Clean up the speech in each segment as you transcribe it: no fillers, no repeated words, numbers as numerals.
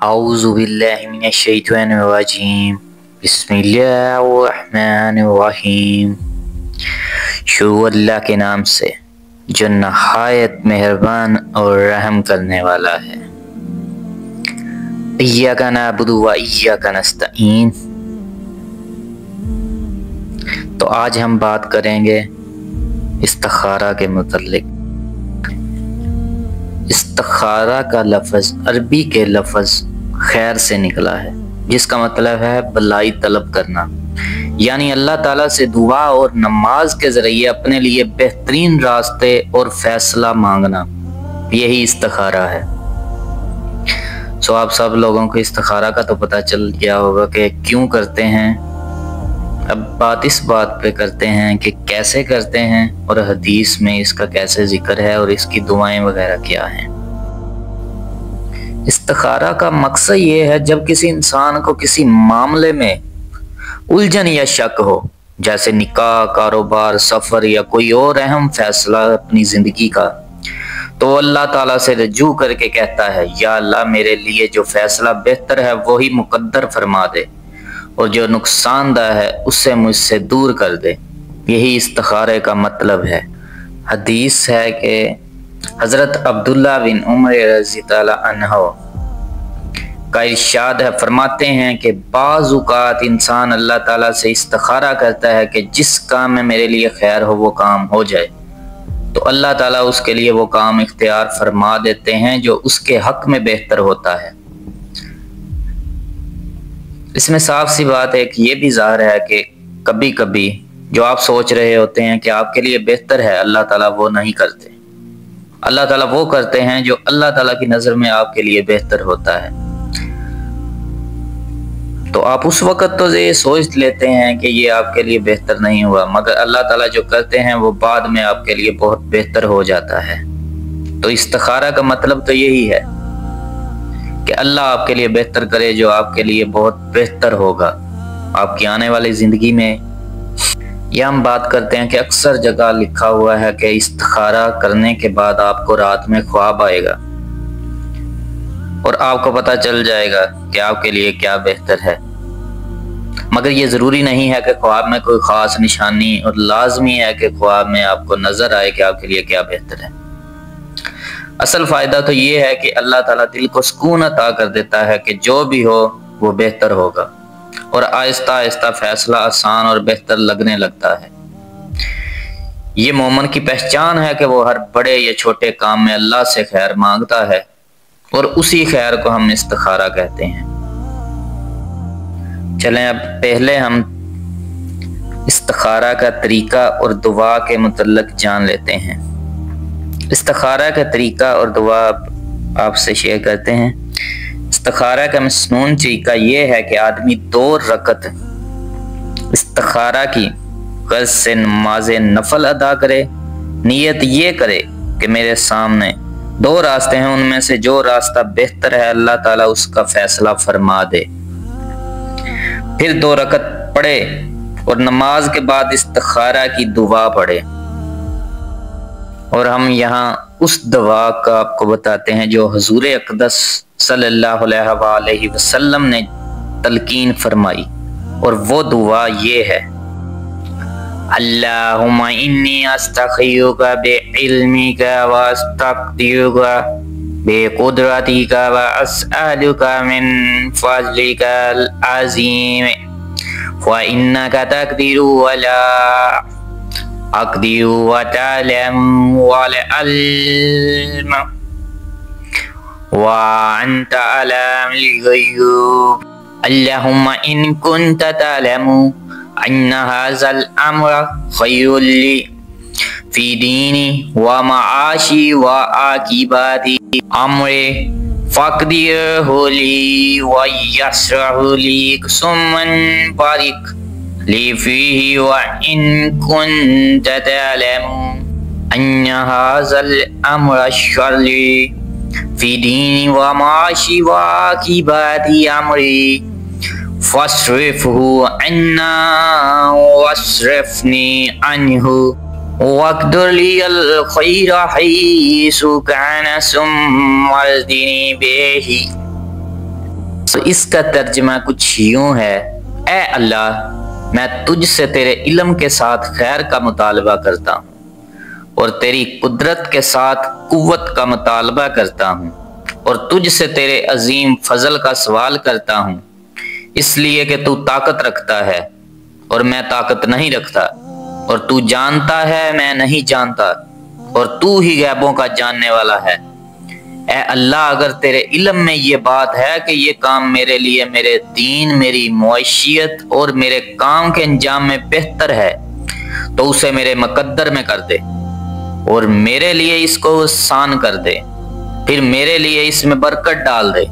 औज़ु बिल्लाहि मिनश शैतानिर रजीम। बिस्मिल्लाहिर्रहमानिर्रहीम। शुरू अल्लाह के नाम से जो नहायत मेहरबान और रहम करने वाला है। इय्याका नअबुदु व इय्याका नस्तईन। तो आज हम बात करेंगे इस्तिखारा के मुतल्लिक। इस्तिखारा का लफ्ज़ अरबी के लफ्ज़ खैर से निकला है, जिसका मतलब है भलाई तलब करना, यानी अल्लाह ताला से दुआ और नमाज के ज़रिए अपने लिए बेहतरीन रास्ते और फैसला मांगना, यही इस्तिखारा है। सो आप सब लोगों को इस्तिखारा का तो पता चल गया होगा कि क्यों करते हैं। अब बात इस बात पे करते हैं कि कैसे करते हैं और हदीस में इसका कैसे जिक्र है और इसकी दुआएं वगैरह क्या हैं। इस्तिखारा का मकसद ये है जब किसी इंसान को किसी मामले में उलझन या शक हो, जैसे निकाह, कारोबार, सफर या कोई और अहम फैसला अपनी जिंदगी का, तो अल्लाह ताला से रजू करके कहता है, या अल्लाह मेरे लिए जो फैसला बेहतर है वही मुकद्दर फरमा दे और जो नुकसानदा है उससे मुझसे दूर कर दे। यही इस्तिखारे का मतलब है। हदीस है कि हजरत अब्दुल्ला बिन उमर रज़ी ताला अन्हो का इरशाद है, फरमाते हैं कि बाज़ औक़ात इंसान अल्लाह ताला से इस्तिखारा करता है कि जिस काम में मेरे लिए खैर हो वो काम हो जाए, तो अल्लाह ताला उसके लिए वो काम इख्तियार फरमा देते हैं जो उसके हक में बेहतर होता है। इसमें साफ सी बात है कि ये भी ज़ाहिर है कि कभी कभी जो आप सोच रहे होते हैं कि आपके लिए बेहतर है, अल्लाह ताला वो नहीं करते। अल्लाह ताला वो करते हैं जो अल्लाह ताला की नज़र में आपके लिए बेहतर होता है। तो आप उस वक़्त तो ये सोच लेते हैं कि ये आपके लिए बेहतर नहीं हुआ, मगर अल्लाह ताला जो करते हैं वो बाद में आपके लिए बहुत बेहतर हो जाता है। तो इस्तिखारा का मतलब तो यही है कि अल्लाह आपके लिए बेहतर करे जो आपके लिए बहुत बेहतर होगा आपकी आने वाली ज़िंदगी में। यह हम बात करते हैं कि अक्सर जगह लिखा हुआ है कि इस्तिखारा करने के बाद आपको रात में ख्वाब आएगा और आपको पता चल जाएगा कि आपके लिए क्या बेहतर है। मगर ये ज़रूरी नहीं है कि ख्वाब में कोई ख़ास निशानी, और लाजमी है कि ख्वाब में आपको नज़र आए कि आपके लिए क्या बेहतर है। असल फ़ायदा तो ये है कि अल्लाह ताला दिल को सुकून अता कर देता है कि जो भी हो वो बेहतर होगा, और आहिस्ता आहिस्ता फैसला आसान और बेहतर लगने लगता है। ये मोमिन की पहचान है कि वो हर बड़े या छोटे काम में अल्लाह से खैर मांगता है, और उसी खैर को हम इस्तिखारा कहते हैं। चलें अब पहले हम इस्तिखारा का तरीका और दुआ के मुतल्लिक जान लेते हैं। इस्तिखारा का तरीका और दुआ आपसे शेयर करते हैं। इस्तिखारा का मसनून तरीका ये है कि आदमी 2 रकत इस्तिखारा की गर्ज से नमाज नफल अदा करे। नियत ये करे कि मेरे सामने 2 रास्ते हैं, उनमें से जो रास्ता बेहतर है अल्लाह ताला उसका फैसला फरमा दे। फिर 2 रकत पढ़े और नमाज के बाद इस्तिखारा की दुआ पढ़े। और हम यहाँ उस दुआ का आपको बताते हैं जो हुजूर अक़दस सल्लल्लाहु अलैहि वसल्लम ने तलकीन फरमाई, और वो दुआ ये है, अल्लाहुम्मा इन्नी अस्तग़फिरुका बिइल्मिका व अस्तक़दिरुका बिक़ुदरतिका व अस्अलुका मिन फ़ज़लिकल अज़ीम व इन्नका तक़दिरु व ला अक़दिरु व तअलमु वल इल्म व अंता अल्लामुल ग़ुयूब। अल्लाहुम्मा इन कुन्ता तअलमु अन्ना हाज़ल अम्र ख़ैरुल ली फ़ी दीनी व मआशी व आक़िबति अम्री फ़क़दिरहु ली व यस्सिरहु ली सुम्मा बारिक ली फ़ीही व इन कुन्ता तअलमु अन्ना हाज़ल अम्र शर्री फ़ी दीनी व मआशी व आक़िबति अम्री फ़स्रिफ़हु अन्ना वस्रिफ़नी अन्हु वक़्दिर लियल ख़ैर हैसु कान सुम्मा ज़दनी बिही। तो इसका तर्जुमा कुछ यूं है, ए अल्लाह, मैं तुझसे तेरे इल्म के साथ खैर का मुतालबा करता हूँ और तेरी कुदरत के साथ कुव्वत का मुतालबा करता हूँ और तुझसे तेरे अजीम फजल का सवाल करता हूँ, इसलिए कि तू ताकत रखता है और मैं ताकत नहीं रखता, और तू जानता है मैं नहीं जानता, और तू ही गैबों का जानने वाला है। ए अल्लाह, अगर तेरे इल्म में ये बात है कि ये काम मेरे लिए मेरे दीन, मेरी मुआशियत और मेरे काम के अंजाम में बेहतर है, तो उसे मेरे मुकद्दर में कर दे और मेरे लिए इसको आसान कर दे, फिर मेरे लिए इसमें बरकत डाल दे।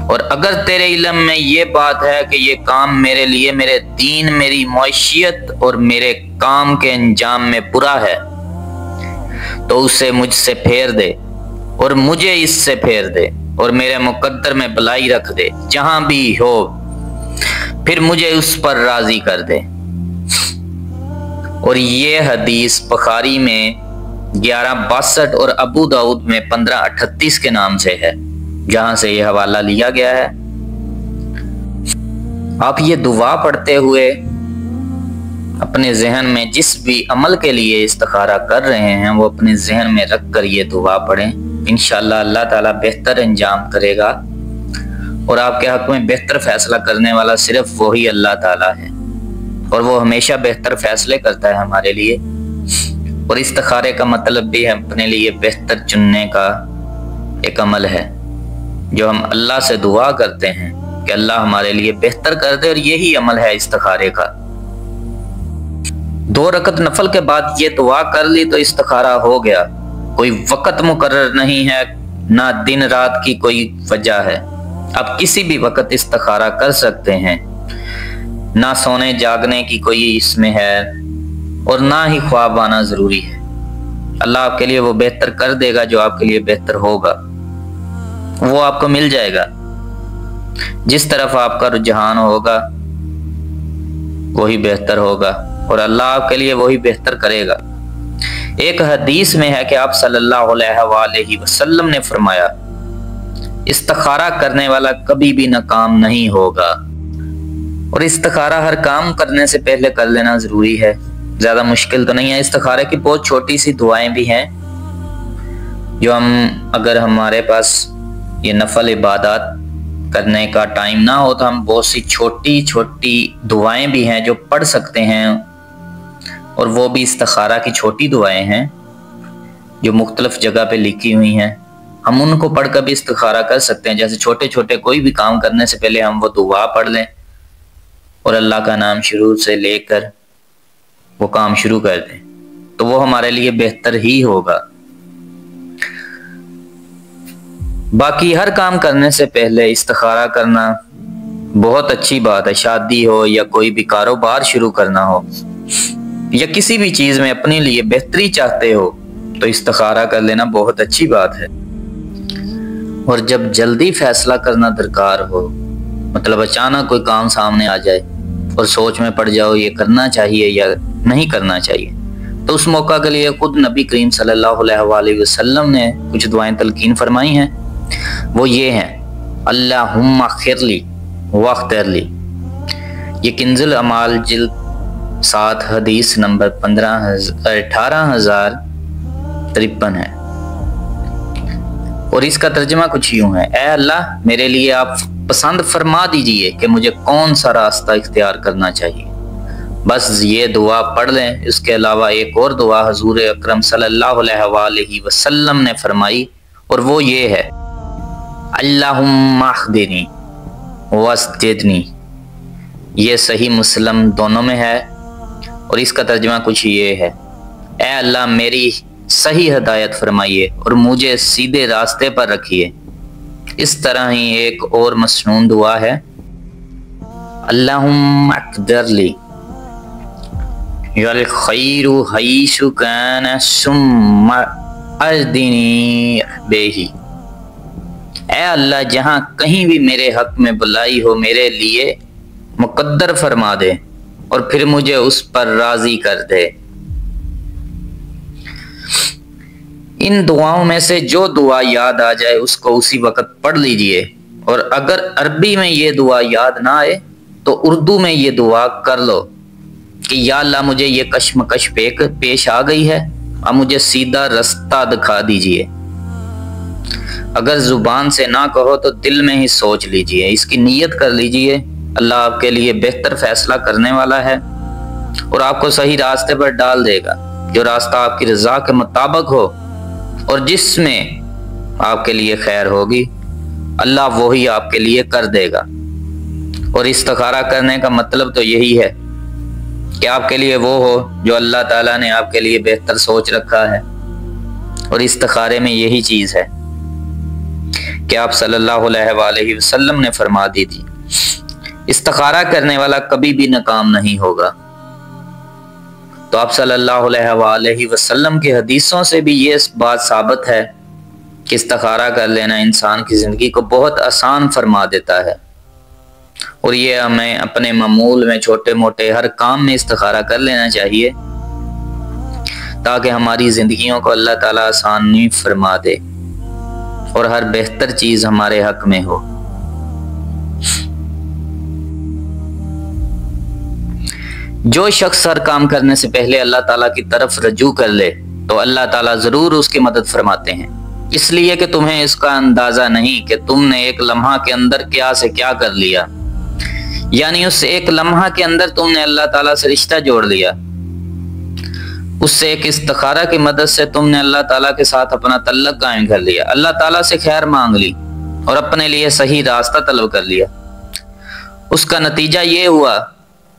और अगर तेरे इल्म में ये बात है कि ये काम मेरे लिए मेरे दीन, मेरी मुआशियत और मेरे काम के अंजाम में बुरा है, तो उसे मुझसे फेर दे और मुझे इससे फेर दे और मेरे मुकद्दर में भलाई रख दे जहां भी हो, फिर मुझे उस पर राजी कर दे। और ये हदीस बुखारी में 1162 और अबू दाऊद में 1538 के नाम से है, जहां से यह हवाला लिया गया है। आप ये दुआ पढ़ते हुए अपने जहन में जिस भी अमल के लिए इस्तिखारा कर रहे हैं वो अपने जहन में रख कर ये दुआ पढ़ें। इंशाअल्लाह अल्लाह ताला बेहतर अंजाम करेगा और आपके हक में बेहतर फैसला करने वाला सिर्फ वही अल्लाह ताला है, और वो हमेशा बेहतर फैसले करता है हमारे लिए। और इस्तिखारे का मतलब भी है अपने लिए बेहतर चुनने का एक अमल है, जो हम अल्लाह से दुआ करते हैं कि अल्लाह हमारे लिए बेहतर कर दे, और यही अमल है इस्तिखारे का। 2 रकत नफल के बाद ये दुआ कर ली तो इस्तिखारा हो गया। कोई वक़्त मुकर्रर नहीं है, ना दिन रात की कोई वजह है, आप किसी भी वक़्त इस्तिखारा कर सकते हैं, ना सोने जागने की कोई इसमें है और ना ही ख्वाब आना जरूरी है। अल्लाह आपके लिए वो बेहतर कर देगा जो आपके लिए बेहतर होगा, वो आपको मिल जाएगा। जिस तरफ आपका रुझान होगा वही बेहतर होगा और अल्लाह आपके लिए वही बेहतर करेगा। एक हदीस में है कि आप सल्लल्लाहु अलैहि वसल्लम ने फरमाया, इस्तिखारा करने वाला कभी भी नाकाम नहीं होगा। और इस्तिखारा हर काम करने से पहले कर लेना जरूरी है, ज्यादा मुश्किल तो नहीं है। इस्तिखारे की बहुत छोटी सी दुआएं भी हैं जो हम, अगर हमारे पास ये नफल इबादत करने का टाइम ना हो तो हम बहुत सी छोटी छोटी दुआएं भी हैं जो पढ़ सकते हैं, और वो भी इस्तिखारा की छोटी दुआएं हैं जो मुख्तलिफ जगह पे लिखी हुई हैं। हम उनको पढ़कर भी इस्तिखारा कर सकते हैं। जैसे छोटे छोटे कोई भी काम करने से पहले हम वो दुआ पढ़ लें और अल्लाह का नाम शुरू से लेकर वो काम शुरू कर दें, तो वो हमारे लिए बेहतर ही होगा। बाकी हर काम करने से पहले इस्तिखारा करना बहुत अच्छी बात है। शादी हो या कोई भी कारोबार शुरू करना हो या किसी भी चीज में अपने लिए बेहतरी चाहते हो तो इस्तिखारा कर लेना बहुत अच्छी बात है। और जब जल्दी फैसला करना दरकार हो, मतलब अचानक कोई काम सामने आ जाए और सोच में पड़ जाओ ये करना चाहिए या नहीं करना चाहिए, तो उस मौका के लिए खुद नबी करीम सल्लल्लाहु अलैहि वसल्लम ने कुछ दुआएं तलकीन फरमाई हैं। वो ये हैं, अल्लाहुम्मा खिरली वख्तिरली। ये किंजुल अमाल जिल्द 7 हदीस नंबर 18053 है। और इसका तर्जुमा कुछ यूं है, ऐ अल्लाह, मेरे लिए आप पसंद फरमा दीजिए कि मुझे कौन सा रास्ता इख्तियार करना चाहिए। बस ये दुआ पढ़ लें। इसके अलावा एक और दुआ हुजूर अकरम सल्लल्लाहु अलैहि वसल्लम ने फरमाई, और वो ये है, अल्लाहुम्मा अहदिनी वस्जिदनी। ये सही मुस्लिम दोनों में है और इसका तर्जुमा कुछ ये है, ऐ अल्लाह मेरी सही हिदायत फरमाइए और मुझे सीधे रास्ते पर रखिए। इस तरह ही एक और मसनून दुआ है, अल्लाहुम्मा अक़दिरली यल खैरु हैसु काना सुम्मा अज़दिनी बेही। ऐ अल्लाह, जहां कहीं भी मेरे हक में भलाई हो मेरे लिए मुकद्दर फरमा दे और फिर मुझे उस पर राजी कर दे। इन दुआओं में से जो दुआ याद आ जाए उसको उसी वक्त पढ़ लीजिए और अगर अरबी में ये दुआ याद ना आए तो उर्दू में ये दुआ कर लो कि या अल्लाह मुझे ये कश्मकश पेश आ गई है, अब मुझे सीधा रास्ता दिखा दीजिए। अगर जुबान से ना कहो तो दिल में ही सोच लीजिए, इसकी नीयत कर लीजिए। अल्लाह आपके लिए बेहतर फैसला करने वाला है और आपको सही रास्ते पर डाल देगा, जो रास्ता आपकी रजा के मुताबिक हो और जिसमें आपके लिए खैर होगी, अल्लाह वही आपके लिए कर देगा। और इस्तिखारा करने का मतलब तो यही है कि आपके लिए वो हो जो अल्लाह ताला ने आपके लिए बेहतर सोच रखा है। और इस्तिखारे में यही चीज है कि आप सल्लल्लाहु अलैहि वसल्लम ने फरमा दी थी, इस्तिखारा करने वाला कभी भी नाकाम नहीं होगा। तो आप सल्लल्लाहु अलैहि वसल्लम की हदीसों से भी ये बात साबित है कि इस्तिखारा कर लेना इंसान की जिंदगी को बहुत आसान फरमा देता है। और ये हमें अपने मामूल में छोटे मोटे हर काम में इस्तिखारा कर लेना चाहिए, ताकि हमारी जिंदगियों को अल्लाह ताला आसानी फरमा दे और हर बेहतर चीज हमारे हक में हो। जो शख्स हर काम करने से पहले अल्लाह ताला की तरफ रजू कर ले तो अल्लाह ताला जरूर उसकी मदद फरमाते हैं, इसलिए कि तुम्हें इसका अंदाजा नहीं कि तुमने एक लम्हा के अंदर क्या से क्या कर लिया। यानी उस एक लम्हा के अंदर तुमने अल्लाह ताला से रिश्ता जोड़ लिया, उससे एक इस्तिखारा की मदद से तुमने अल्लाह ताला के साथ अपना तल्लक कायम कर लिया, अल्लाह ताला से खैर मांग ली और अपने लिए सही रास्ता तलब कर लिया। उसका नतीजा ये हुआ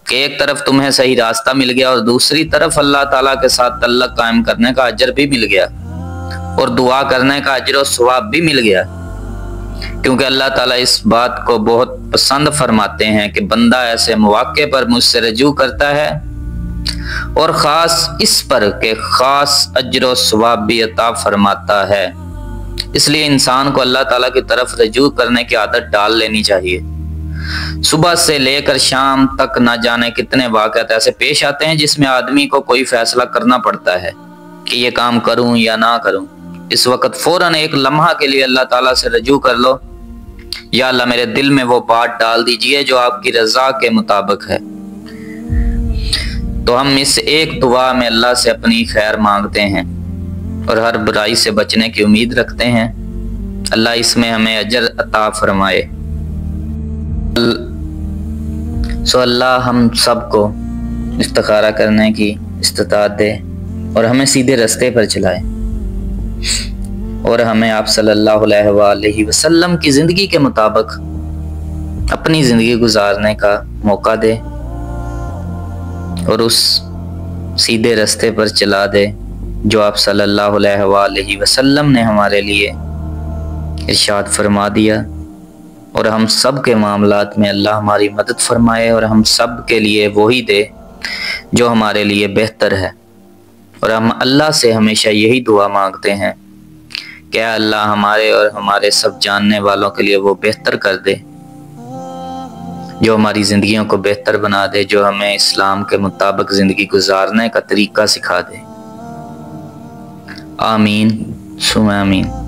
कि एक तरफ तुम्हें सही रास्ता मिल गया और दूसरी तरफ अल्लाह ताला के साथ तल्लक कायम करने का अजर भी मिल गया और दुआ करने का अजर और सवाब भी मिल गया। क्योंकि अल्लाह ताला इस बात को बहुत पसंद फरमाते हैं कि बंदा ऐसे मौके पर मुझसे रजू करता है और खास इस पर के खास अजर और सवाब भी अता फरमाता है। इसलिए इंसान को अल्लाह ताला की तरफ रजू करने की आदत डाल लेनी चाहिए। सुबह से लेकर शाम तक न जाने कितने वाक़यात ऐसे पेश आते हैं जिसमें आदमी को कोई फैसला करना पड़ता है कि ये काम करूं या ना करूं। इस वक्त फौरन एक लम्हा के लिए अल्लाह ताला से रजू कर लो, या अल्लाह मेरे दिल में वो बात डाल दीजिए जो आपकी रजा के मुताबिक है। तो हम इस एक दुआ में अल्लाह से अपनी खैर मांगते हैं और हर बुराई से बचने की उम्मीद रखते हैं। अल्लाह इसमें हमें अजर अता फरमाए। सो अल्लाह हम सबको इस्तिखारा करने की इस्तिताअत दे और हमें सीधे रास्ते पर चलाए और हमें आप सल्लल्लाहु अलैहि वसल्लम की जिंदगी के मुताबिक अपनी जिंदगी गुजारने का मौका दे और उस सीधे रास्ते पर चला दे जो आप सल्लल्लाहु अलैहि वसल्लम ने हमारे लिए इरशाद फरमा दिया। और हम सब के मामलात में अल्लाह हमारी मदद फरमाए और हम सब के लिए वही दे जो हमारे लिए बेहतर है। और हम अल्लाह से हमेशा यही दुआ मांगते हैं, क्या अल्लाह हमारे और हमारे सब जानने वालों के लिए वो बेहतर कर दे, जो हमारी ज़िंदगियों को बेहतर बना दे, जो हमें इस्लाम के मुताबिक ज़िंदगी गुजारने का तरीका सिखा दे। आमीन सुम्मा आमीन।